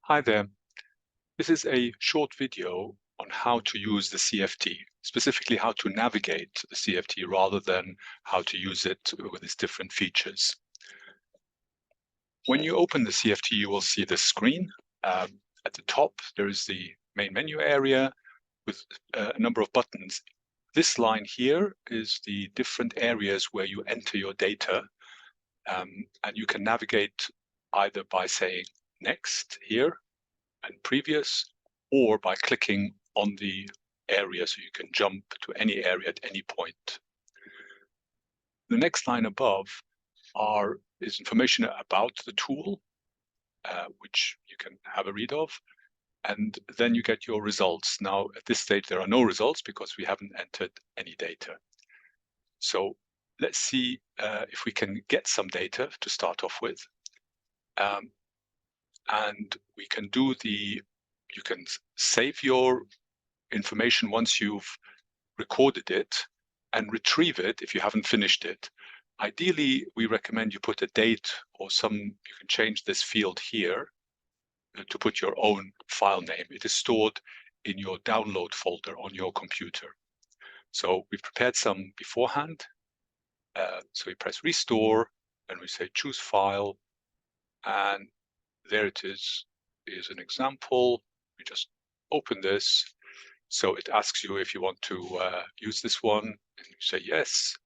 Hi there. This is a short video on how to use the CFT, specifically how to navigate the CFT rather than how to use it with its different features. When you open the CFT, you will see the screen. At the top, there is the main menu area with a number of buttons. This line here is the different areas where you enter your data, and you can navigate either by saying next here and previous, or by clicking on the area so you can jump to any area at any point. The next line above is information about the tool, which you can have a read of, and then you get your results. Now, at this stage, there are no results because we haven't entered any data. So let's see if we can get some data to start off with. And we can you can save your information once you've recorded it and retrieve it if you haven't finished it. Ideally, we recommend you put a date or you can change this field here to put your own file name. It is stored in your download folder on your computer. So we've prepared some beforehand. So we press restore and we say choose file, and there it is. Here's an example. We just open this. So it asks you if you want to use this one, and you say yes.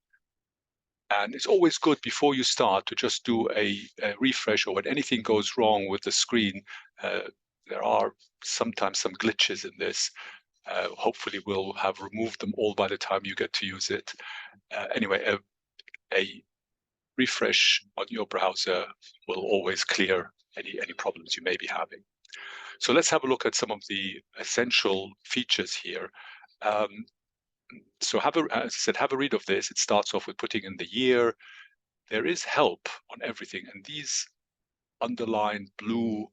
And it's always good before you start to just do a refresh, or when anything goes wrong with the screen. There are sometimes some glitches in this. Hopefully we'll have removed them all by the time you get to use it. Anyway, a refresh on your browser will always clear any problems you may be having. So let's have a look at some of the essential features here. So as I said, have a read of this. It starts off with putting in the year. There is help on everything, and these underlined blue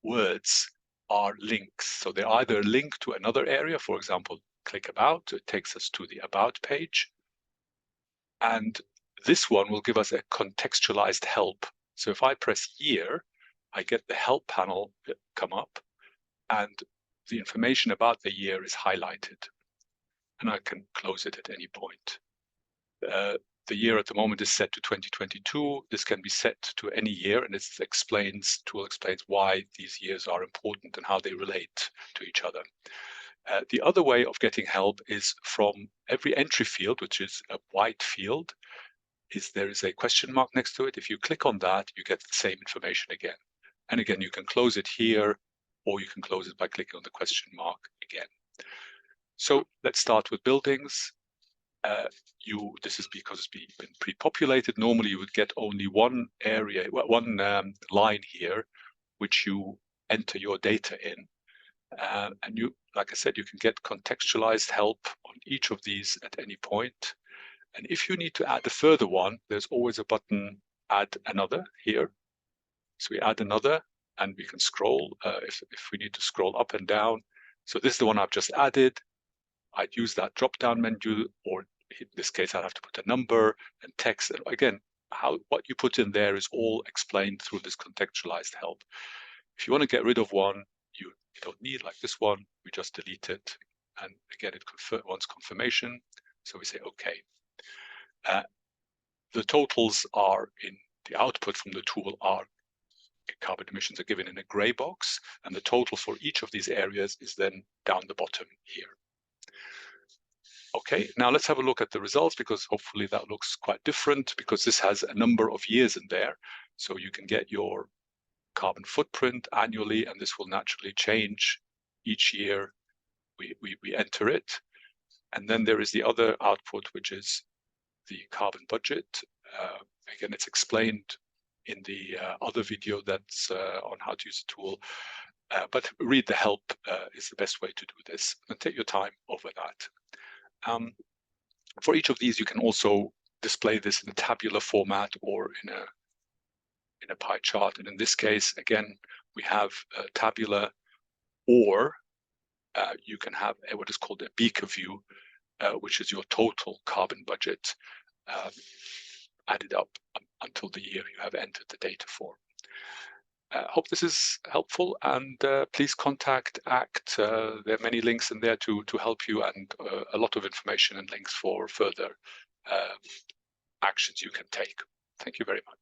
words are links. So they're either a link to another area, for example, click about, it takes us to the about page. And this one will give us a contextualized help. So if I press year, I get the help panel come up, and the information about the year is highlighted. And I can close it at any point. The year at the moment is set to 2022. This can be set to any year, and tool explains why these years are important and how they relate to each other. The other way of getting help is from every entry field, which is a white field, there is a question mark next to it. If you click on that, you get the same information again. And again, you can close it here, or you can close it by clicking on the question mark again. So let's start with buildings. This is because it's been pre-populated. Normally, you would get only one area, one line here, which you enter your data in. And like I said, you can get contextualized help on each of these at any point. And if you need to add a further one, there's always a button, add another here. So we add another, and we can scroll if we need to scroll up and down. So this is the one I've just added. I'd use that drop-down menu, or in this case, I'd have to put a number and text. And again, what you put in there is all explained through this contextualized help. If you want to get rid of one you don't need, like this one, we just delete it. And again, it wants confirmation. So we say, okay. The totals are in the output from the tool carbon emissions are given in a gray box, and the total for each of these areas is then down the bottom here. Okay, now let's have a look at the results, because hopefully that looks quite different, because this has a number of years in there. So you can get your carbon footprint annually, and this will naturally change each year we enter it. And then there is the other output, which is the carbon budget. Again, it's explained in the other video that's on how to use the tool. But read the help is the best way to do this, and take your time over that. For each of these, you can also display this in a tabular format or in a pie chart. And in this case, again, we have tabular, or you can have what is called a beaker view, which is your total carbon budget added up until the year you have entered the data for. Hope this is helpful, and please contact ACT. There are many links in there to help you, and a lot of information and links for further actions you can take. Thank you very much.